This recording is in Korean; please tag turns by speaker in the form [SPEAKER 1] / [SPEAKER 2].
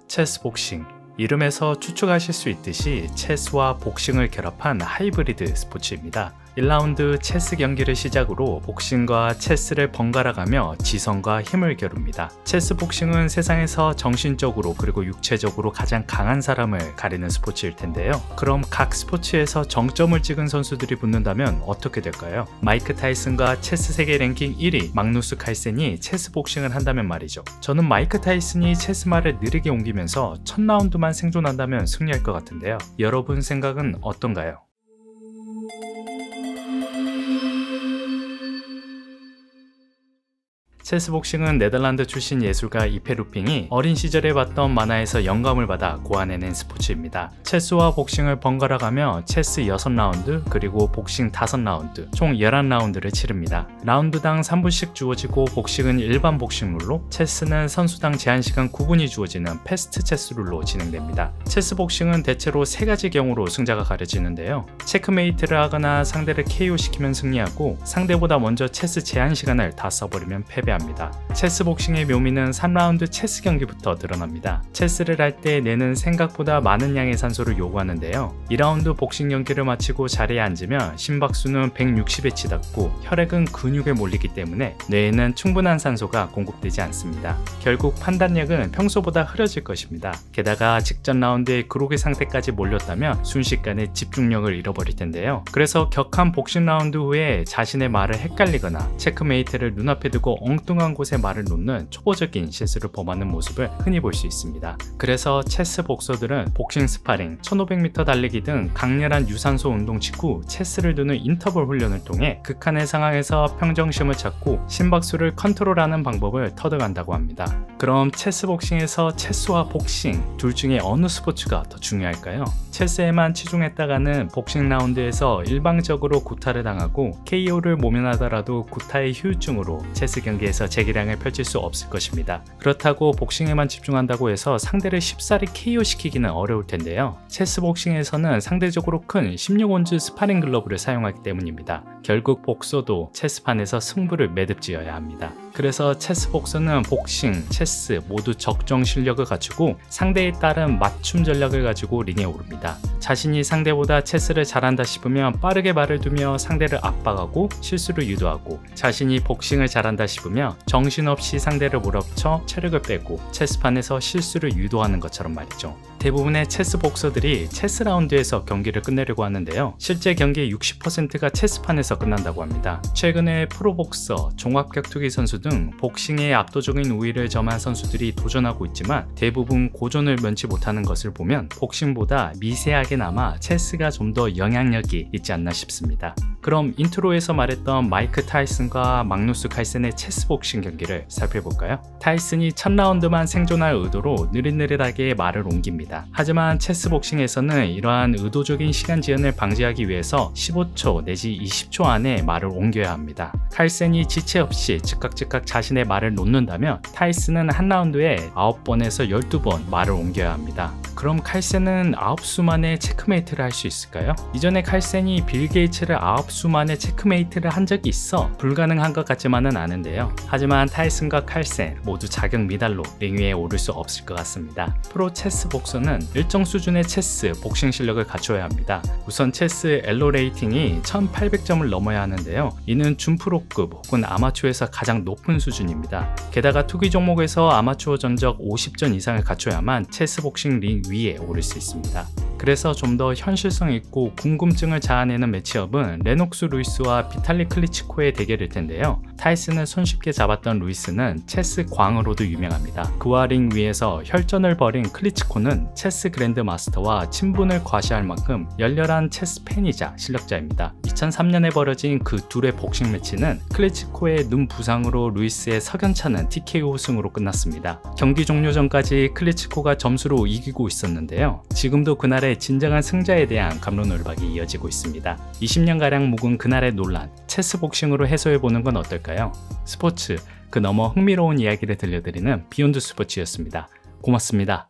[SPEAKER 1] 체스 복싱. 이름에서 추측하실 수 있듯이 체스와 복싱을 결합한 하이브리드 스포츠입니다. 1라운드 체스 경기를 시작으로 복싱과 체스를 번갈아가며 지성과 힘을 겨룹니다. 체스 복싱은 세상에서 정신적으로 그리고 육체적으로 가장 강한 사람을 가리는 스포츠일 텐데요. 그럼 각 스포츠에서 정점을 찍은 선수들이 붙는다면 어떻게 될까요? 마이크 타이슨과 체스 세계 랭킹 1위 magnu스 칼센이 체스 복싱을 한다면 말이죠. 저는 마이크 타이슨이 체스말을 느리게 옮기면서 첫 라운드만 생존한다면 승리할 것 같은데요. 여러분 생각은 어떤가요? 체스 복싱은 네덜란드 출신 예술가 이페 루핑이 어린 시절에 봤던 만화에서 영감을 받아 고안해낸 스포츠입니다. 체스와 복싱을 번갈아가며 체스 6라운드 그리고 복싱 5라운드 총 11라운드를 치릅니다. 라운드당 3분씩 주어지고 복싱은 일반 복싱룰로, 체스는 선수당 제한시간 9분이 주어지는 패스트 체스 룰로 진행됩니다. 체스 복싱은 대체로 3가지 경우로 승자가 가려지는데요. 체크메이트를 하거나 상대를 KO시키면 승리하고, 상대보다 먼저 체스 제한시간을 다 써버리면 패배합니다. 체스 복싱의 묘미는 3라운드 체스 경기부터 드러납니다. 체스를 할 때 뇌는 생각보다 많은 양의 산소를 요구하는데요. 2라운드 복싱 경기를 마치고 자리에 앉으면 심박수는 160에 치닫고 혈액은 근육에 몰리기 때문에 뇌에는 충분한 산소가 공급되지 않습니다. 결국 판단력은 평소보다 흐려질 것입니다. 게다가 직전 라운드에 그로기 상태까지 몰렸다면 순식간에 집중력을 잃어버릴 텐데요. 그래서 격한 복싱 라운드 후에 자신의 말을 헷갈리거나 체크메이트를 눈앞에 두고 엉뚱한 곳에 말을 놓는 초보적인 실수를 범하는 모습을 흔히 볼 수 있습니다. 그래서 체스 복서들은 복싱 스파링, 1500m 달리기 등 강렬한 유산소 운동 직후 체스를 두는 인터벌 훈련을 통해 극한의 상황에서 평정심을 찾고 심박수를 컨트롤하는 방법을 터득한다고 합니다. 그럼 체스 복싱에서 체스와 복싱 둘 중에 어느 스포츠가 더 중요할까요? 체스에만 치중했다가는 복싱 라운드에서 일방적으로 구타를 당하고 KO를 모면하더라도 구타의 후유증으로 체스 경기에서 재기량을 펼칠 수 없을 것입니다. 그렇다고 복싱에만 집중한다고 해서 상대를 쉽사리 KO시키기는 어려울 텐데요. 체스 복싱에서는 상대적으로 큰 16온즈 스파링 글러브를 사용하기 때문입니다. 결국 복서도 체스판에서 승부를 매듭지어야 합니다. 그래서 체스 복서는 복싱, 체스 모두 적정 실력을 갖추고 상대에 따른 맞춤 전략을 가지고 링에 오릅니다. 자신이 상대보다 체스를 잘한다 싶으면 빠르게 말을 두며 상대를 압박하고 실수를 유도하고, 자신이 복싱을 잘한다 싶으면 정신없이 상대를 몰아붙여 체력을 빼고 체스판에서 실수를 유도하는 것처럼 말이죠. 대부분의 체스 복서들이 체스 라운드에서 경기를 끝내려고 하는데요. 실제 경기의 60%가 체스판에서 끝난다고 합니다. 최근에 프로복서, 종합격투기 선수 등 복싱에 압도적인 우위를 점한 선수들이 도전하고 있지만 대부분 고전을 면치 못하는 것을 보면 복싱보다 미세하게나마 체스가 좀 더 영향력이 있지 않나 싶습니다. 그럼 인트로에서 말했던 마이크 타이슨과 magnu스 칼센의 체스 복싱 경기를 살펴볼까요? 타이슨이 첫 라운드만 생존할 의도로 느릿느릿하게 말을 옮깁니다. 하지만 체스 복싱에서는 이러한 의도적인 시간 지연을 방지하기 위해서 15초 내지 20초 안에 말을 옮겨야 합니다. 칼센이 지체 없이 즉각 자신의 말을 놓는다면 타이슨은 한 라운드에 9번에서 12번 말을 옮겨야 합니다. 그럼 칼센은 9수 만에 체크메이트를 할 수 있을까요? 이전에 칼센이 빌 게이츠를 9수 만에 체크메이트를 한 적이 있어 불가능한 것 같지만은 않은데요. 하지만 타이슨과 칼센 모두 자격 미달로 링 위에 오를 수 없을 것 같습니다. 프로 체스 복서는 일정 수준의 체스, 복싱 실력을 갖춰야 합니다. 우선 체스 엘로 레이팅이 1800점을 넘어야 하는데요. 이는 준프로급 혹은 아마추어에서 가장 높은 수준입니다. 게다가 투기 종목에서 아마추어 전적 50전 이상을 갖춰야만 체스 복싱 링 위에 오를 수 있습니다. 그래서 좀 더 현실성 있고 궁금증을 자아내는 매치업은 레녹스 루이스와 비탈리 클리치코의 대결일 텐데요. 타이슨을 손쉽게 잡았던 루이스는 체스 광으로도 유명합니다. 그와 링 위에서 혈전을 벌인 클리치코는 체스 그랜드 마스터와 친분을 과시할 만큼 열렬한 체스 팬이자 실력자입니다. 2003년에 벌어진 그 둘의 복싱 매치는 클리치코의 눈 부상으로 루이스의 석연찮은 TKO 승으로 끝났습니다. 경기 종료 전까지 클리치코가 점수로 이기고 있었는데요. 지금도 그날의 진정한 승자에 대한 갑론을박이 이어지고 있습니다. 20년가량 묵은 그날의 논란, 체스 복싱으로 해소해보는 건 어떨까요? 스포츠, 그 너머 흥미로운 이야기를 들려드리는 비욘드 스포츠였습니다. 고맙습니다.